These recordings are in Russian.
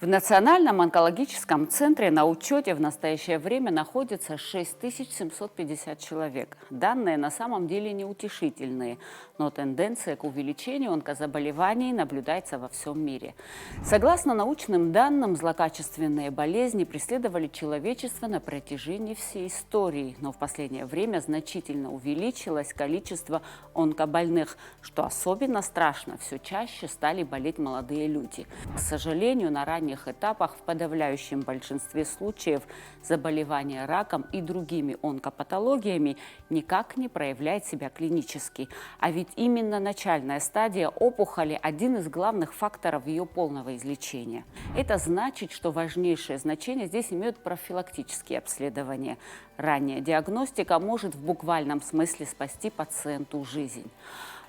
В Национальном онкологическом центре на учете в настоящее время находится 6750 человек. Данные на самом деле неутешительные, но тенденция к увеличению онкозаболеваний наблюдается во всем мире. Согласно научным данным, злокачественные болезни преследовали человечество на протяжении всей истории, но в последнее время значительно увеличилось количество онкобольных, что особенно страшно, все чаще стали болеть молодые люди. К сожалению, на ранних этапах в подавляющем большинстве случаев заболевание раком и другими онкопатологиями никак не проявляет себя клинически. А ведь именно начальная стадия опухоли – один из главных факторов ее полного излечения. Это значит, что важнейшее значение здесь имеют профилактические обследования. Ранняя диагностика может в буквальном смысле спасти пациенту жизнь.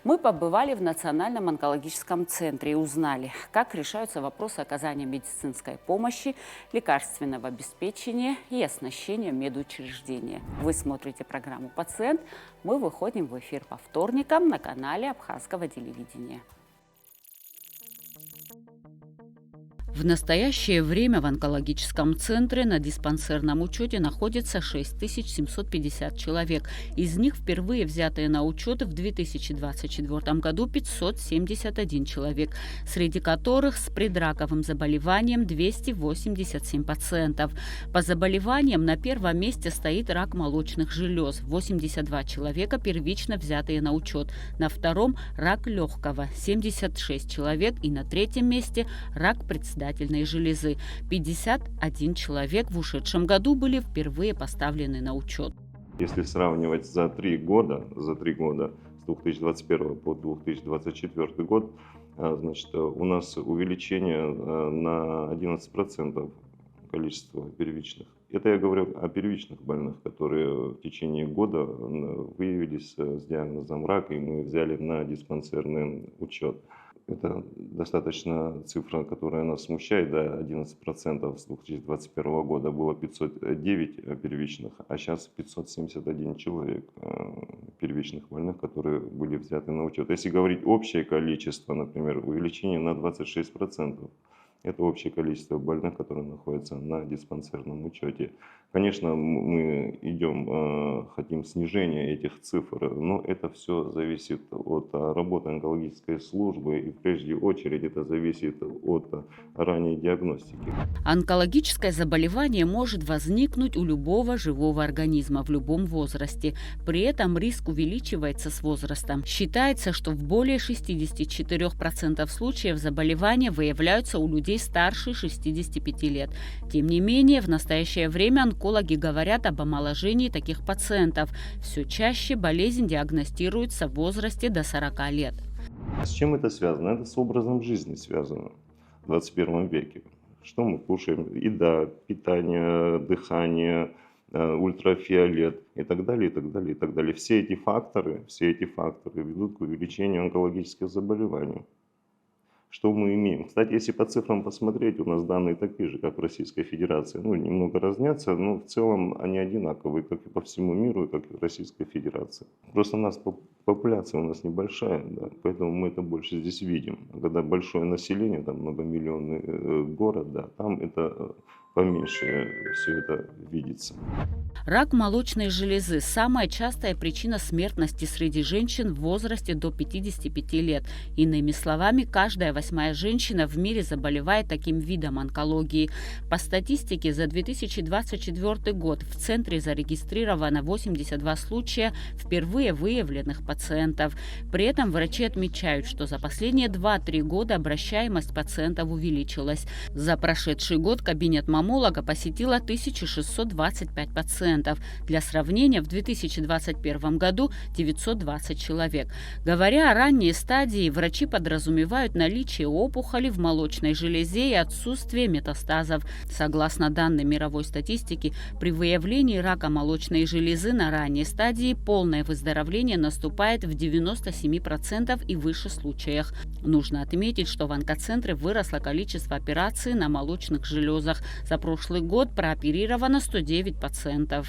Мы побывали в Национальном онкологическом центре и узнали, как решаются вопросы оказания медицинской помощи, лекарственного обеспечения и оснащения медучреждения. Вы смотрите программу «Пациент». Мы выходим в эфир по вторникам на канале Абхазского телевидения. В настоящее время в онкологическом центре на диспансерном учете находится 6750 человек. Из них впервые взятые на учет в 2024 году 571 человек, среди которых с предраковым заболеванием 287 пациентов. По заболеваниям на первом месте стоит рак молочных желез – 82 человека, первично взятые на учет. На втором – рак легкого – 76 человек. И на третьем месте – рак предстательной железы. 51 человек в ушедшем году были впервые поставлены на учет. Если сравнивать за 3 года, с 2021 по 2024 год, значит, у нас увеличение на 11% количества первичных. Это я говорю о первичных больных, которые в течение года выявились с диагнозом рака, и мы взяли на диспансерный учет. Это достаточно цифра, которая нас смущает, да, 11% с 2021 года было 509 первичных, а сейчас 571 человек первичных больных, которые были взяты на учет. Если говорить общее количество, например, увеличение на 26%, это общее количество больных, которые находятся на диспансерном учете. Конечно, мы хотим снижения этих цифр, но это все зависит от работы онкологической службы, и в прежнюю очередь это зависит от ранней диагностики. Онкологическое заболевание может возникнуть у любого живого организма в любом возрасте. При этом риск увеличивается с возрастом. Считается, что в более 64% случаев заболевания выявляются у людей старше 65 лет. Тем не менее, в настоящее время онкологи говорят об омоложении таких пациентов. Все чаще болезнь диагностируется в возрасте до 40 лет. С чем это связано? Это с образом жизни связано в 21 веке. Что мы кушаем? Еда, питание, дыхание, ультрафиолет и так далее, и так далее, и так далее. Все эти факторы ведут к увеличению онкологических заболеваний. Что мы имеем? Кстати, если по цифрам посмотреть, у нас данные такие же, как в Российской Федерации. Немного разнятся, но в целом они одинаковые, как и по всему миру, как и в Российской Федерации. Просто у нас популяция у нас небольшая, да, поэтому мы это больше здесь видим. А когда большое население, там многомиллионный город, да, там это поменьше все это видится. Рак молочной железы – самая частая причина смертности среди женщин в возрасте до 55 лет. Иными словами, каждая 8-я женщина в мире заболевает таким видом онкологии. По статистике, за 2024 год в центре зарегистрировано 82 случая впервые выявленных пациентов. При этом врачи отмечают, что за последние 2-3 года обращаемость пациентов увеличилась. За прошедший год кабинет маммолога посетило 1625 пациентов. Для сравнения, в 2021 году 920 человек. Говоря о ранней стадии, врачи подразумевают наличие опухоли в молочной железе и отсутствие метастазов. Согласно данным мировой статистики, при выявлении рака молочной железы на ранней стадии полное выздоровление наступает в 97% и выше случаях. Нужно отметить, что в онкоцентре выросло количество операций на молочных железах. За прошлый год прооперировано 109 пациентов.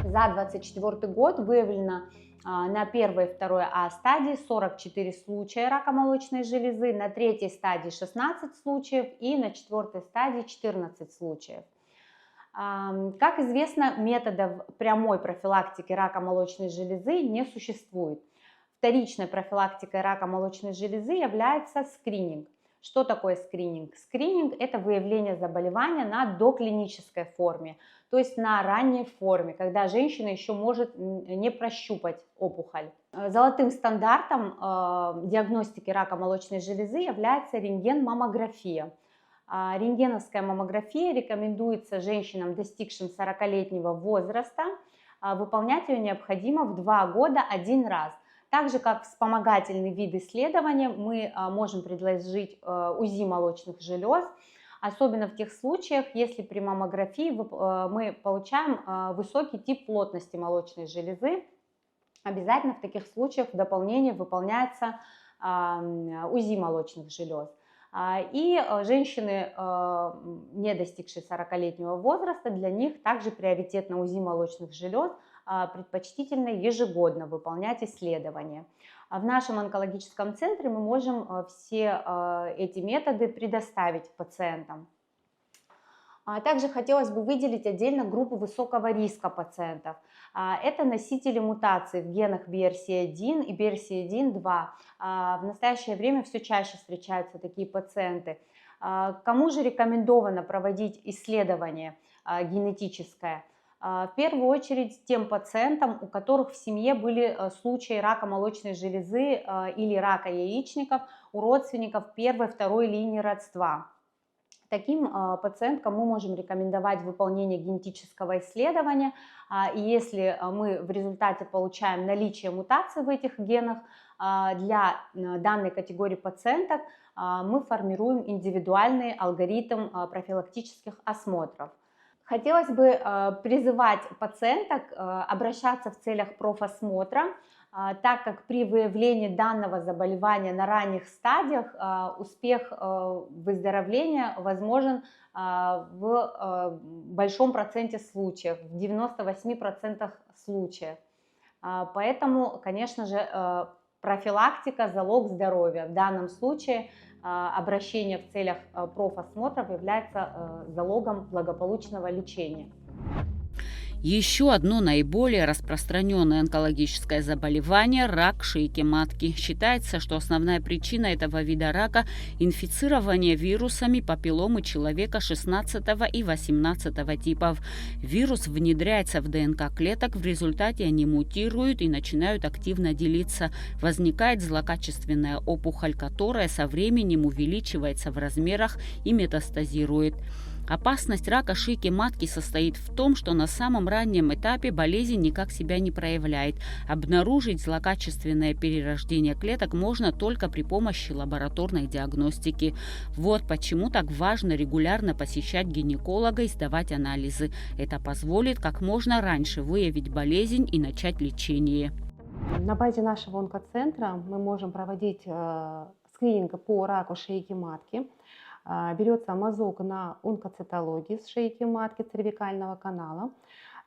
За 2024 год выявлено На первой и второй стадии 44 случая рака молочной железы, на третьей стадии 16 случаев и на четвертой стадии 14 случаев. Как известно, методов прямой профилактики рака молочной железы не существует. Вторичной профилактикой рака молочной железы является скрининг. Что такое скрининг? Скрининг – это выявление заболевания на доклинической форме, то есть на ранней форме, когда женщина еще может не прощупать опухоль. Золотым стандартом диагностики рака молочной железы является рентген-маммография. Рентгеновская маммография рекомендуется женщинам, достигшим 40-летнего возраста. Выполнять ее необходимо в 2 года 1 раз. Так же, как вспомогательный вид исследования, мы можем предложить УЗИ молочных желез, особенно в тех случаях, если при маммографии мы получаем высокий тип плотности молочной железы. Обязательно в таких случаях в дополнение выполняется УЗИ молочных желез. И женщины, не достигшие 40-летнего возраста, для них также приоритет на УЗИ молочных желез, предпочтительно ежегодно выполнять исследования. В нашем онкологическом центре мы можем все эти методы предоставить пациентам. Также хотелось бы выделить отдельно группу высокого риска пациентов. Это носители мутаций в генах BRCA1 и BRCA1-2. В настоящее время все чаще встречаются такие пациенты. Кому же рекомендовано проводить исследование генетическое? В первую очередь тем пациентам, у которых в семье были случаи рака молочной железы или рака яичников у родственников первой и второй линии родства. Таким пациенткам мы можем рекомендовать выполнение генетического исследования, и если мы в результате получаем наличие мутаций в этих генах, для данной категории пациенток мы формируем индивидуальный алгоритм профилактических осмотров. Хотелось бы призывать пациенток обращаться в целях профосмотра, так как при выявлении данного заболевания на ранних стадиях успех выздоровления возможен в большом проценте случаев, в 98% случаев. Поэтому, конечно же, профилактика – залог здоровья. В данном случае обращение в целях профосмотров является залогом благополучного лечения. Еще одно наиболее распространенное онкологическое заболевание – рак шейки матки. Считается, что основная причина этого вида рака – инфицирование вирусами папилломы человека 16 и 18 типов. Вирус внедряется в ДНК клеток, в результате они мутируют и начинают активно делиться. Возникает злокачественная опухоль, которая со временем увеличивается в размерах и метастазирует. Опасность рака шейки матки состоит в том, что на самом раннем этапе болезнь никак себя не проявляет. Обнаружить злокачественное перерождение клеток можно только при помощи лабораторной диагностики. Вот почему так важно регулярно посещать гинеколога и сдавать анализы. Это позволит как можно раньше выявить болезнь и начать лечение. На базе нашего онкоцентра мы можем проводить скрининг по раку шейки матки. Берется мазок на онкоцитологии с шейки матки цервикального канала,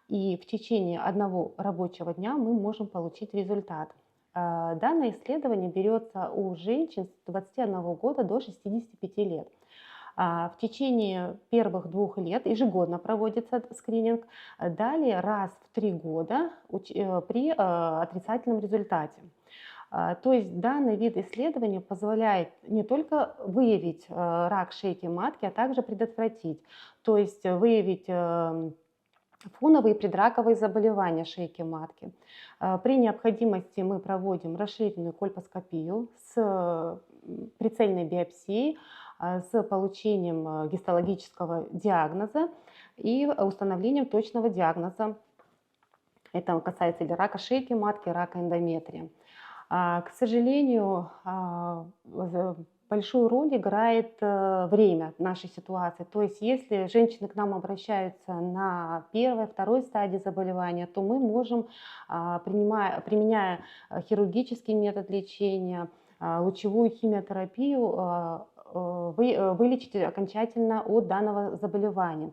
и в течение 1 рабочего дня мы можем получить результат. Данное исследование берется у женщин с 21 года до 65 лет. В течение первых 2 лет ежегодно проводится скрининг, далее раз в 3 года при отрицательном результате. То есть данный вид исследования позволяет не только выявить рак шейки матки, а также предотвратить, то есть выявить фоновые предраковые заболевания шейки матки. При необходимости мы проводим расширенную кольпоскопию с прицельной биопсией, с получением гистологического диагноза и установлением точного диагноза. Это касается или рака шейки матки, рака эндометрия. К сожалению, большую роль играет время нашей ситуации. То есть если женщины к нам обращаются на 1-й, 2-й стадии заболевания, то мы можем, применяя хирургический метод лечения, лучевую химиотерапию, вылечить окончательно от данного заболевания.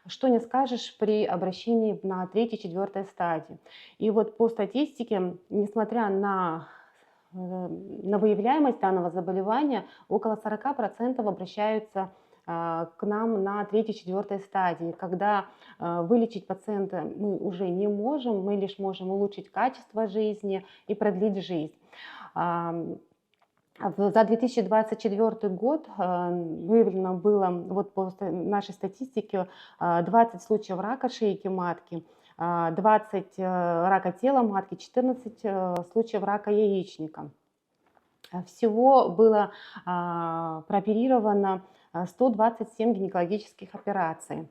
Что не скажешь при обращении на 3-4 стадии. И вот по статистике, несмотря на выявляемость данного заболевания, около 40% обращаются к нам на 3-4 стадии, когда вылечить пациента мы уже не можем, мы лишь можем улучшить качество жизни и продлить жизнь. За 2024 год выявлено было, вот по нашей статистике, 20 случаев рака шейки матки, 20 рака тела матки, 14 случаев рака яичника. Всего было прооперировано 127 гинекологических операций.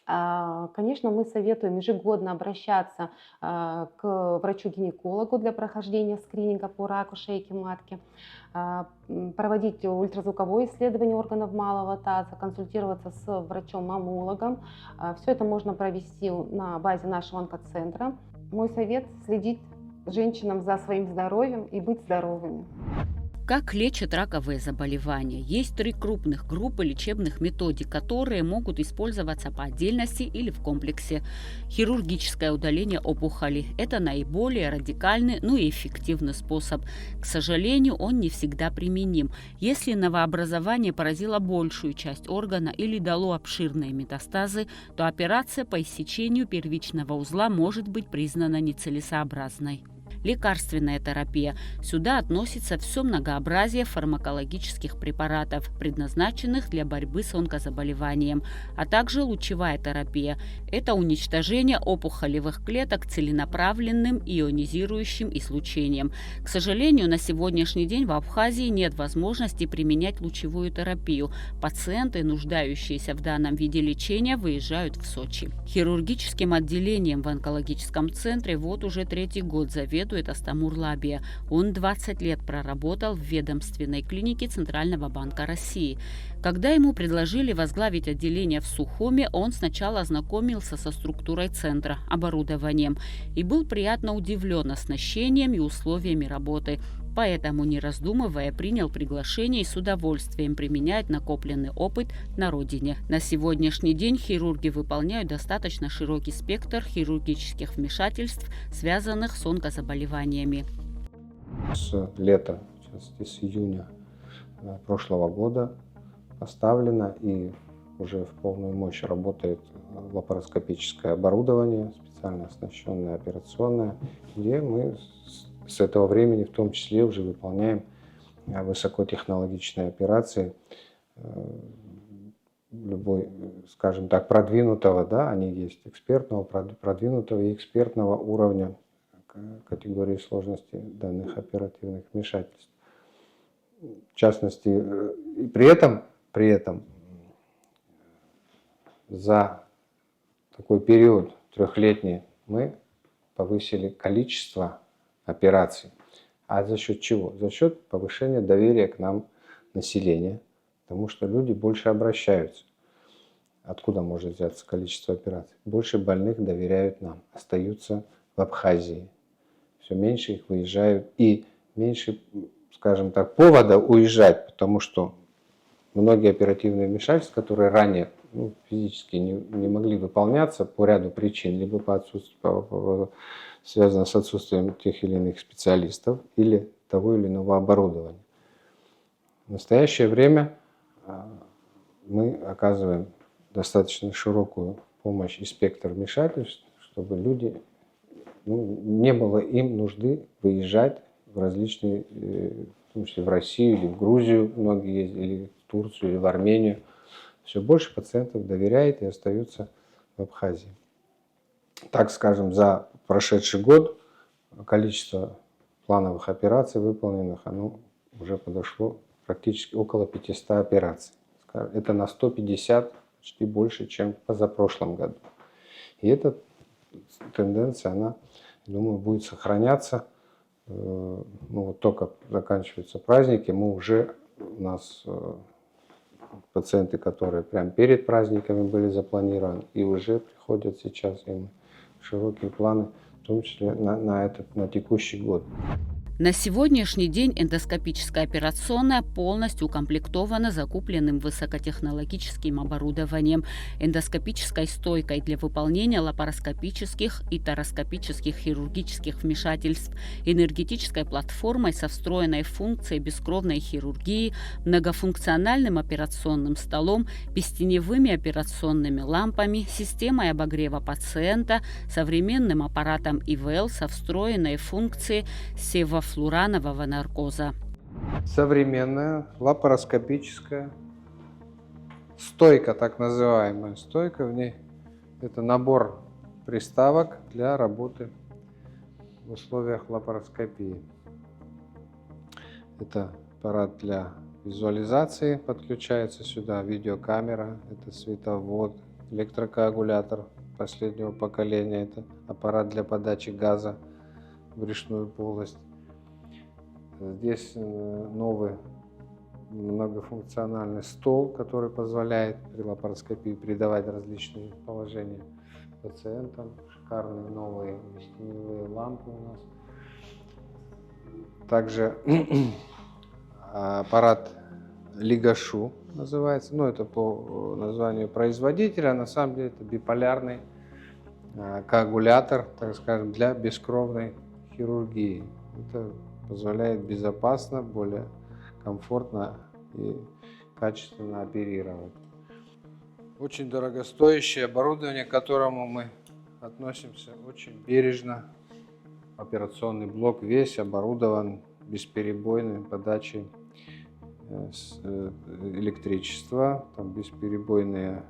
Конечно, мы советуем ежегодно обращаться к врачу-гинекологу для прохождения скрининга по раку шейки матки, проводить ультразвуковое исследование органов малого таза, консультироваться с врачом-маммологом. Все это можно провести на базе нашего онкоцентра. Мой совет – следить женщинам за своим здоровьем и быть здоровыми. Как лечат раковые заболевания? Есть 3 крупных группы лечебных методик, которые могут использоваться по отдельности или в комплексе. Хирургическое удаление опухоли – это наиболее радикальный, но и эффективный способ. К сожалению, он не всегда применим. Если новообразование поразило большую часть органа или дало обширные метастазы, то операция по иссечению первичного узла может быть признана нецелесообразной. Лекарственная терапия. Сюда относится все многообразие фармакологических препаратов, предназначенных для борьбы с онкозаболеванием, а также лучевая терапия. Это уничтожение опухолевых клеток целенаправленным ионизирующим излучением. К сожалению, на сегодняшний день в Абхазии нет возможности применять лучевую терапию. Пациенты, нуждающиеся в данном виде лечения, выезжают в Сочи. Хирургическим отделением в онкологическом центре вот уже 3-й год заведует Астамур Лабия. Он 20 лет проработал в ведомственной клинике Центрального банка России. Когда ему предложили возглавить отделение в Сухуме, он сначала ознакомился со структурой центра, оборудованием и был приятно удивлен оснащением и условиями работы. Поэтому, не раздумывая, принял приглашение и с удовольствием применяет накопленный опыт на родине. На сегодняшний день хирурги выполняют достаточно широкий спектр хирургических вмешательств, связанных с онкозаболеваниями. С лета, с июня прошлого года поставлено и уже в полную мощь работает лапароскопическое оборудование, специально оснащенное операционное, где мы с этого времени в том числе уже выполняем высокотехнологичные операции любой, скажем так, продвинутого, да, они есть экспертного, продвинутого и экспертного уровня категории сложности данных оперативных вмешательств. В частности, и при этом за такой период 3-летний мы повысили количество операций. А за счет чего? За счет повышения доверия к нам населения, потому что люди больше обращаются. Откуда может взяться количество операций? Больше больных доверяют нам, остаются в Абхазии. Все меньше их выезжают и меньше, скажем так, повода уезжать, потому что многие оперативные вмешательства, которые ранее физически не могли выполняться по ряду причин, либо по отсутствию, связано с отсутствием тех или иных специалистов или того или иного оборудования. В настоящее время мы оказываем достаточно широкую помощь и спектр вмешательств, чтобы люди, не было им нужды выезжать в различные, в том числе в Россию или в Грузию, многие ездили, или в Турцию, или в Армению. Все больше пациентов доверяет и остаются в Абхазии. Так скажем, за прошедший год количество плановых операций выполненных, оно уже подошло практически около 500 операций. Это на 150, почти больше, чем в позапрошлом году. И эта тенденция, она, думаю, будет сохраняться. Вот только заканчиваются праздники, у нас пациенты, которые прямо перед праздниками были запланированы, и уже приходят сейчас им широкие планы, в том числе на текущий год. На сегодняшний день эндоскопическая операционная полностью укомплектована закупленным высокотехнологическим оборудованием, эндоскопической стойкой для выполнения лапароскопических и тороскопических хирургических вмешательств, энергетической платформой со встроенной функцией бескровной хирургии, многофункциональным операционным столом, бестеневыми операционными лампами, системой обогрева пациента, современным аппаратом ИВЛ со встроенной функцией севофлуранового наркоза. Современная лапароскопическая стойка, так называемая стойка, в ней это набор приставок для работы в условиях лапароскопии. Это аппарат для визуализации, подключается сюда видеокамера, это световод, электрокоагулятор последнего поколения, это аппарат для подачи газа в брюшную полость. Здесь новый многофункциональный стол, который позволяет при лапароскопии придавать различные положения пациентам. Шикарные новые бестеневые лампы у нас. Также аппарат Лигашу называется. Ну, это по названию производителя. На самом деле это биполярный коагулятор, так скажем, для бескровной хирургии. Это позволяет безопасно, более комфортно и качественно оперировать. Очень дорогостоящее оборудование, к которому мы относимся очень бережно. Операционный блок весь оборудован бесперебойной подачей электричества, там бесперебойные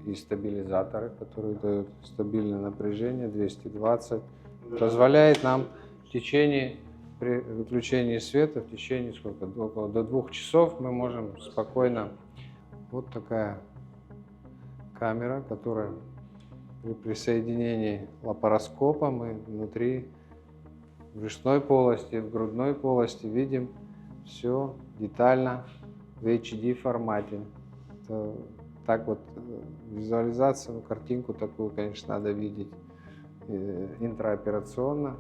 и стабилизаторы, которые дают стабильное напряжение 220, позволяет нам в течение, при выключении света, в течение сколько, до 2 часов мы можем спокойно, вот такая камера, которая при присоединении лапароскопа мы внутри брюшной полости, в грудной полости видим все детально в HD формате. Это, так вот визуализацию, картинку такую, конечно, надо видеть интраоперационно.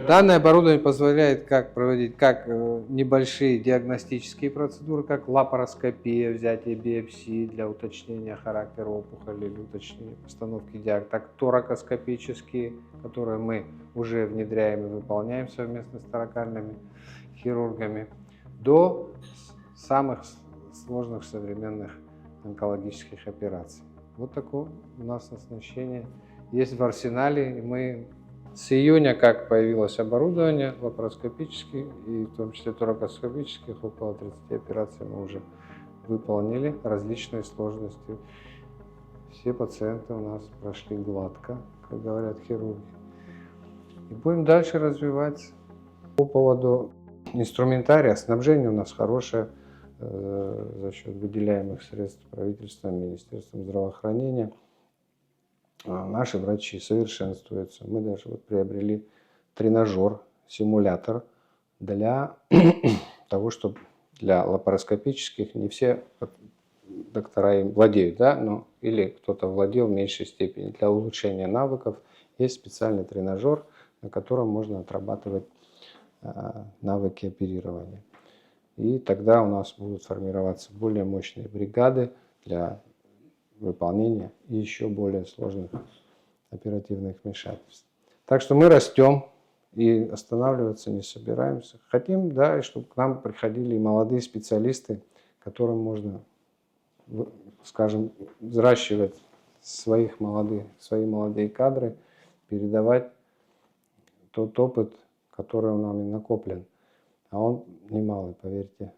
Данное оборудование позволяет проводить как небольшие диагностические процедуры, как лапароскопия, взятие биопсии для уточнения характера опухоли или уточнения постановки диагноза, так торакоскопические, которые мы уже внедряем и выполняем совместно с торакальными хирургами, до самых сложных современных онкологических операций. Вот такое у нас оснащение есть в арсенале. И мы с июня, как появилось оборудование лапароскопических и в том числе торакоскопических, около 30 операций мы уже выполнили, различные сложности. Все пациенты у нас прошли гладко, как говорят хирурги. И будем дальше развивать. По поводу инструментария, снабжение у нас хорошее за счет выделяемых средств правительством, Министерством здравоохранения. Наши врачи совершенствуются. Мы даже вот приобрели тренажер, симулятор для того, чтобы для лапароскопических не все доктора им владеют, да, но или кто-то владел в меньшей степени. Для улучшения навыков есть специальный тренажер, на котором можно отрабатывать навыки оперирования. И тогда у нас будут формироваться более мощные бригады для выполнения и еще более сложных оперативных вмешательств. Так что мы растем и останавливаться не собираемся. Хотим, да, чтобы к нам приходили и молодые специалисты, которым можно, скажем, взращивать свои молодые кадры, передавать тот опыт, который нами накоплен. А он немалый, поверьте.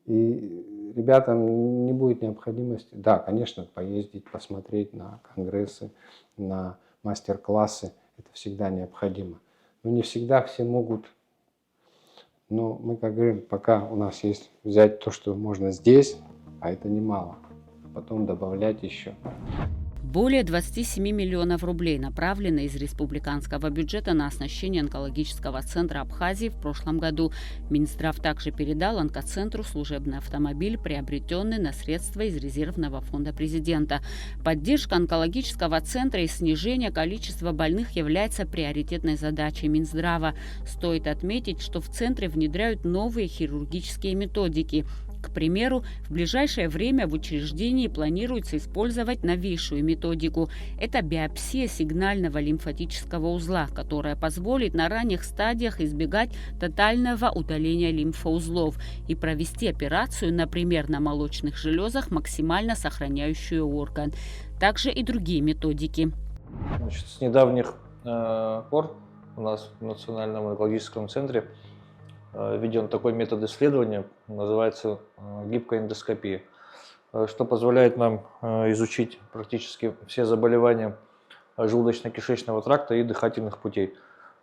И ребятам не будет необходимости, да, конечно, поездить, посмотреть на конгрессы, на мастер-классы. Это всегда необходимо. Но не всегда все могут. Но мы, как говорим, пока у нас есть взять то, что можно здесь, а это немало, потом добавлять еще. Более 27 миллионов рублей направлены из республиканского бюджета на оснащение онкологического центра Абхазии в прошлом году. Минздрав также передал онкоцентру служебный автомобиль, приобретенный на средства из резервного фонда президента. Поддержка онкологического центра и снижение количества больных является приоритетной задачей Минздрава. Стоит отметить, что в центре внедряют новые хирургические методики. К примеру, в ближайшее время в учреждении планируется использовать новейшую методику. Это биопсия сигнального лимфатического узла, которая позволит на ранних стадиях избегать тотального удаления лимфоузлов и провести операцию, например, на молочных железах, максимально сохраняющую орган. Также и другие методики. Значит, с недавних пор у нас в Национальном онкологическом центре введен такой метод исследования, называется гибкая эндоскопия, что позволяет нам изучить практически все заболевания желудочно-кишечного тракта и дыхательных путей.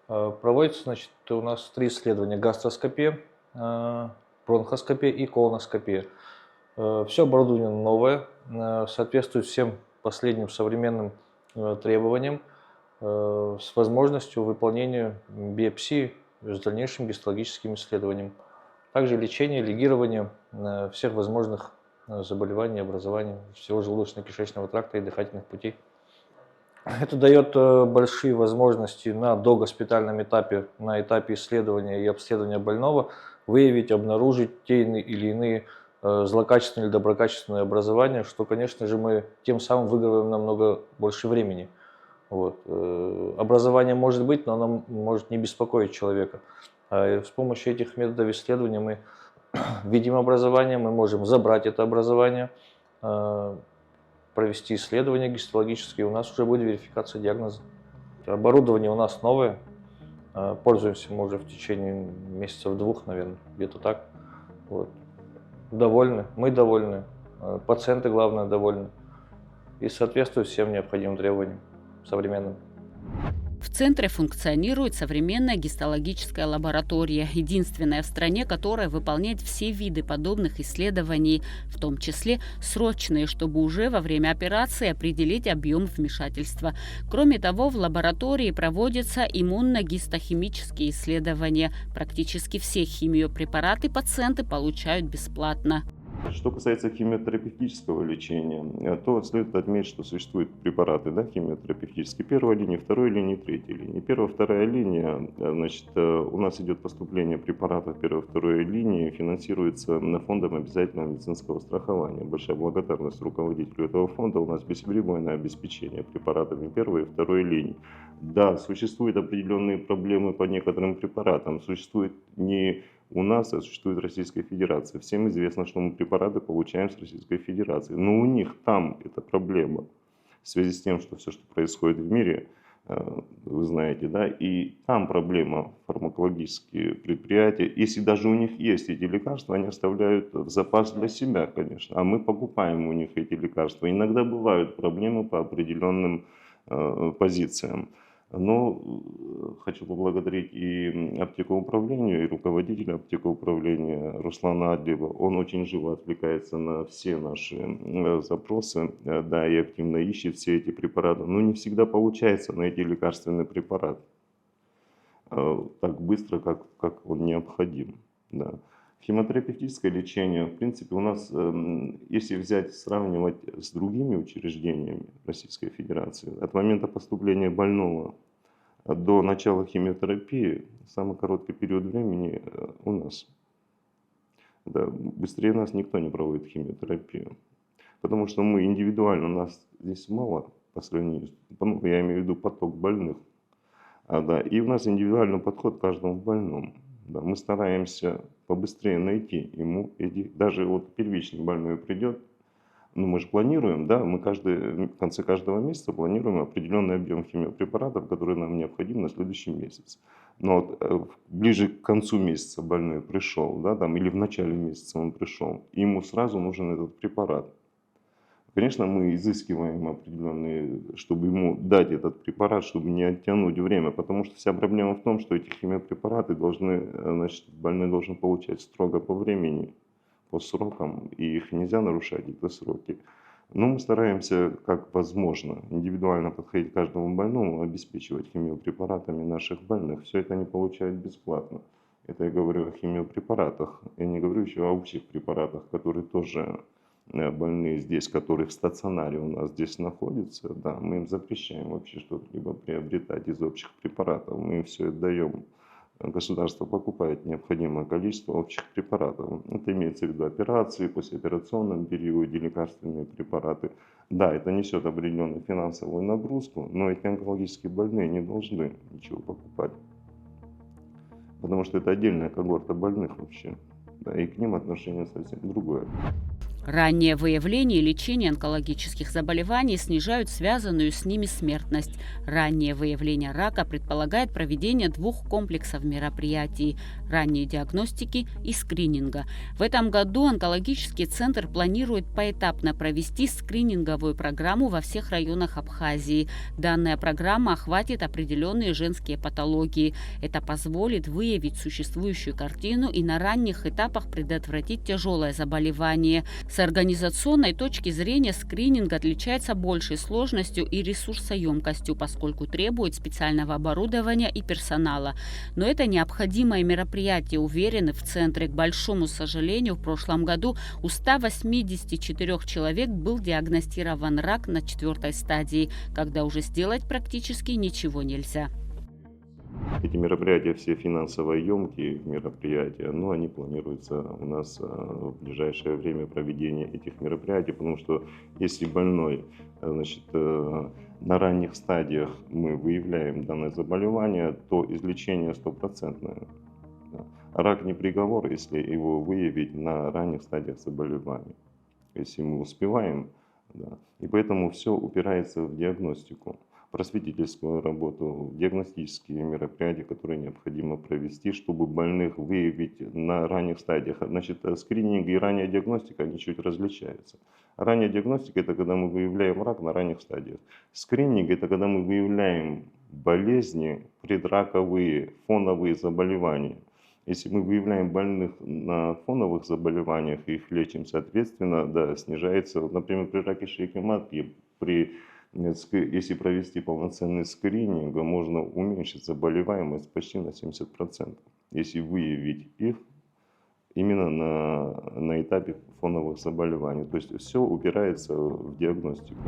Проводится, значит, у нас 3 исследования: гастроскопия, бронхоскопия и колоноскопия. Все оборудование новое, соответствует всем последним современным требованиям, с возможностью выполнения биопсии с дальнейшим гистологическим исследованием. Также лечение, лигирование всех возможных заболеваний, образований всего желудочно-кишечного тракта и дыхательных путей. Это дает большие возможности на догоспитальном этапе, на этапе исследования и обследования больного, выявить, обнаружить те или иные злокачественные или доброкачественные образования, что, конечно же, мы тем самым выигрываем намного больше времени. Вот. Образование может быть, но оно может не беспокоить человека. А с помощью этих методов исследования мы видим образование, мы можем забрать это образование, провести исследования гистологические, у нас уже будет верификация диагноза. Оборудование у нас новое, пользуемся мы уже в течение месяцев 2, наверное, где-то так. Вот. Довольны, мы довольны, пациенты, главное, довольны и соответствуют всем необходимым требованиям современным. В центре функционирует современная гистологическая лаборатория, единственная в стране, которая выполняет все виды подобных исследований, в том числе срочные, чтобы уже во время операции определить объем вмешательства. Кроме того, в лаборатории проводятся иммуногистохимические исследования. Практически все химиопрепараты пациенты получают бесплатно. Что касается химиотерапевтического лечения, то следует отметить, что существуют препараты, да, химиотерапевтические первой линии, второй линии, третьей линии. Первая, вторая линия, значит, у нас идет поступление препаратов первой, второй линии, финансируется фондом обязательного медицинского страхования. Большая благодарность руководителю этого фонда. У нас бесперебойное обеспечение препаратами первой и второй линии. Да, существуют определенные проблемы по некоторым препаратам. Существует не у нас, а существует Российская Федерация. Всем известно, что мы препараты получаем с Российской Федерации. Но у них там эта проблема. В связи с тем, что все, что происходит в мире, вы знаете, да, и там проблема фармакологические предприятия. Если даже у них есть эти лекарства, они оставляют в запас для себя, конечно. А мы покупаем у них эти лекарства. Иногда бывают проблемы по определенным позициям. Но хочу поблагодарить и аптекоуправлению, и руководителя аптекоуправления Руслана Адлева. Он очень живо отвлекается на все наши запросы, да, и активно ищет все эти препараты. Но не всегда получается найти лекарственный препарат так быстро, как он необходим. Да. Химиотерапевтическое лечение, в принципе, у нас, если взять, сравнивать с другими учреждениями Российской Федерации, от момента поступления больного до начала химиотерапии, самый короткий период времени у нас. Да, быстрее нас никто не проводит химиотерапию, потому что мы индивидуально, нас здесь мало по сравнению, я имею в виду поток больных, да, и у нас индивидуальный подход к каждому больному. Да, мы стараемся побыстрее найти ему эти, даже вот первичный больной придет, ну мы же планируем, да, мы в конце каждого месяца планируем определенный объем химиопрепаратов, который нам необходим на следующий месяц. Но вот, ближе к концу месяца больной пришел, да, там, или в начале месяца он пришел, и ему сразу нужен этот препарат. Конечно, мы изыскиваем определенные, чтобы ему дать этот препарат, чтобы не оттянуть время, потому что вся проблема в том, что эти химиопрепараты значит, больной должен получать строго по времени, по срокам, и их нельзя нарушать, эти сроки. Но мы стараемся, как возможно, индивидуально подходить к каждому больному, обеспечивать химиопрепаратами наших больных. Все это они получают бесплатно. Это я говорю о химиопрепаратах. Я не говорю еще о общих препаратах, которые тоже больные здесь, которые в стационаре у нас здесь находятся. Да, мы им запрещаем вообще что-либо приобретать из общих препаратов. Мы им все отдаем. Государство покупает необходимое количество общих препаратов. Это имеется в виду операции, послеоперационном периоде, лекарственные препараты. Да, это несет определенную финансовую нагрузку, но эти онкологические больные не должны ничего покупать. Потому что это отдельная когорта больных вообще. Да, и к ним отношение совсем другое. Раннее выявление и лечение онкологических заболеваний снижают связанную с ними смертность. Раннее выявление рака предполагает проведение 2 комплексов мероприятий – ранней диагностики и скрининга. В этом году онкологический центр планирует поэтапно провести скрининговую программу во всех районах Абхазии. Данная программа охватит определенные женские патологии. Это позволит выявить существующую картину и на ранних этапах предотвратить тяжелое заболевание. С организационной точки зрения скрининг отличается большей сложностью и ресурсоемкостью, поскольку требует специального оборудования и персонала. Но это необходимое мероприятие, уверены в центре. К большому сожалению, в прошлом году у 184 человек был диагностирован рак на 4-й стадии, когда уже сделать практически ничего нельзя. Эти мероприятия все финансово емкие мероприятия, но они планируются у нас в ближайшее время проведения этих мероприятий, потому что если больной, значит, на ранних стадиях мы выявляем данное заболевание, то излечение стопроцентное. Рак не приговор, если его выявить на ранних стадиях заболевания, если мы успеваем, да. И поэтому все упирается в диагностику, просветительскую работу, диагностические мероприятия, которые необходимо провести, чтобы больных выявить на ранних стадиях. Значит, скрининг и ранняя диагностика, они чуть различаются. Ранняя диагностика – это когда мы выявляем рак на ранних стадиях. Скрининг – это когда мы выявляем болезни, предраковые, фоновые заболевания. Если мы выявляем больных на фоновых заболеваниях и их лечим, соответственно, да, снижается, вот, например, при раке шейки матки, если провести полноценный скрининг, можно уменьшить заболеваемость почти на 70%, если выявить их именно на этапе фоновых заболеваний. То есть все упирается в диагностику.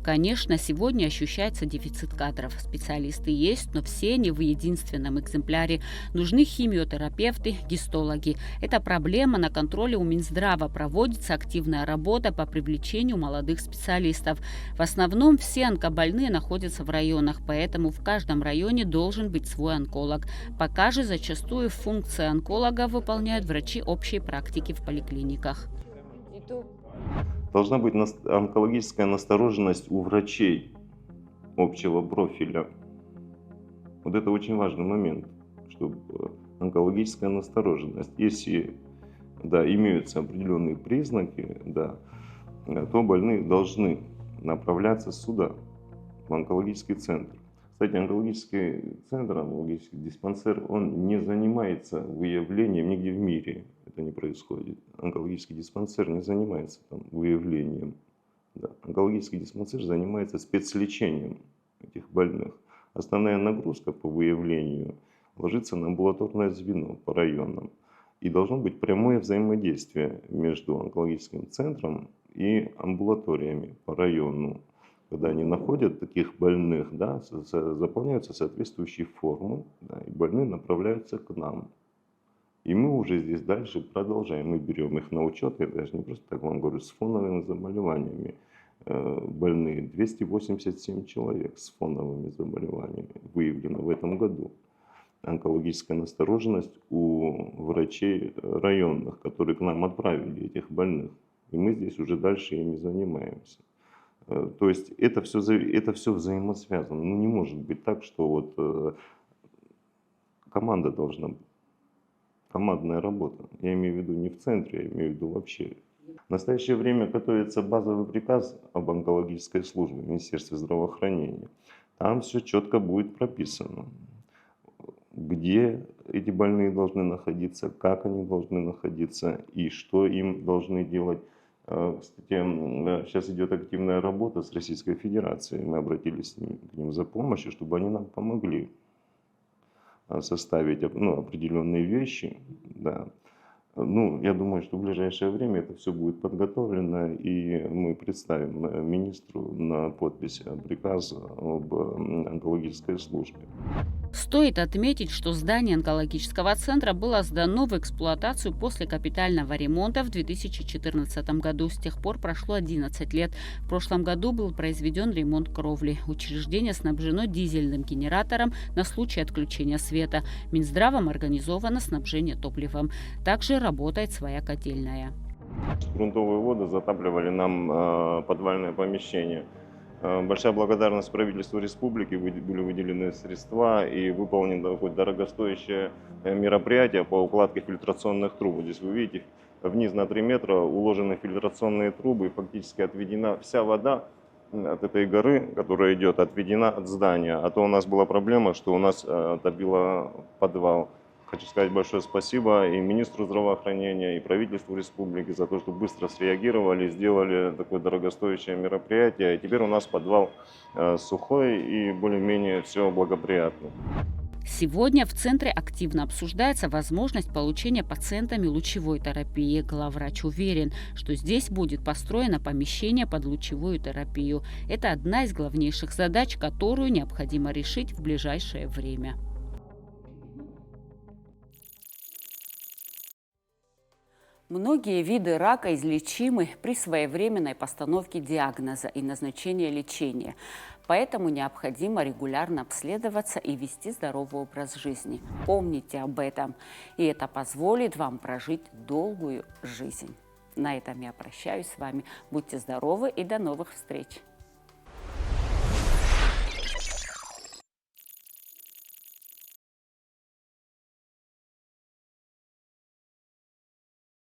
Конечно, сегодня ощущается дефицит кадров. Специалисты есть, но все не в единственном экземпляре. Нужны химиотерапевты, гистологи. Это проблема, на контроле у Минздрава проводится активная работа по привлечению молодых специалистов. В основном все онкобольные находятся в районах, поэтому в каждом районе должен быть свой онколог. Пока же зачастую функции онколога выполняют врачи общей практики в поликлиниках. Должна быть онкологическая настороженность у врачей общего профиля. Вот это очень важный момент, чтобы онкологическая настороженность. Если, да, имеются определенные признаки, да, то больные должны направляться сюда, в онкологический центр. Кстати, онкологический центр, онкологический диспансер, он не занимается выявлением нигде в мире. Это не происходит. Онкологический диспансер не занимается там выявлением. Да. Онкологический диспансер занимается спецлечением этих больных. Основная нагрузка по выявлению ложится на амбулаторное звено по районам. И должно быть прямое взаимодействие между онкологическим центром и амбулаториями по району. Когда они находят таких больных, да, заполняются соответствующие формы, да, и больные направляются к нам. И мы уже здесь дальше продолжаем. Мы берем их на учет, я даже не просто так вам говорю, с фоновыми заболеваниями. Больные 287 человек с фоновыми заболеваниями выявлено в этом году. Онкологическая настороженность у врачей районных, которые к нам отправили этих больных. И мы здесь уже дальше ими занимаемся. То есть это все взаимосвязано. Ну, не может быть так, что вот команда должна быть. Командная работа. Я имею в виду не в центре, я имею в виду вообще. В настоящее время готовится базовый приказ об онкологической службе в Министерстве здравоохранения. Там все четко будет прописано, где эти больные должны находиться, как они должны находиться и что им должны делать Кстати, сейчас идет активная работа с Российской Федерацией. Мы обратились к ним за помощью, чтобы они нам помогли составить определенные вещи. Да. Ну, я думаю, что в ближайшее время это все будет подготовлено, и мы представим министру на подпись приказ об онкологической службе. Стоит отметить, что здание онкологического центра было сдано в эксплуатацию после капитального ремонта в 2014 году. С тех пор прошло 11 лет. В прошлом году был произведен ремонт кровли. Учреждение снабжено дизельным генератором на случай отключения света. Минздравом организовано снабжение топливом. Также работает своя котельная. Грунтовые воды затапливали нам подвальное помещение. Большая благодарность правительству республики, были выделены средства и выполнено такое дорогостоящее мероприятие по укладке фильтрационных труб. Здесь вы видите, вниз на 3 метра уложены фильтрационные трубы, и фактически отведена вся вода от этой горы, которая идет, отведена от здания. А то у нас была проблема, что у нас топило подвал. Хочу сказать большое спасибо и министру здравоохранения, и правительству республики за то, что быстро среагировали, сделали такое дорогостоящее мероприятие. И теперь у нас подвал сухой и более-менее все благоприятно. Сегодня в центре активно обсуждается возможность получения пациентами лучевой терапии. Главврач уверен, что здесь будет построено помещение под лучевую терапию. Это одна из главнейших задач, которую необходимо решить в ближайшее время. Многие виды рака излечимы при своевременной постановке диагноза и назначении лечения. Поэтому необходимо регулярно обследоваться и вести здоровый образ жизни. Помните об этом, и это позволит вам прожить долгую жизнь. На этом я прощаюсь с вами. Будьте здоровы и до новых встреч!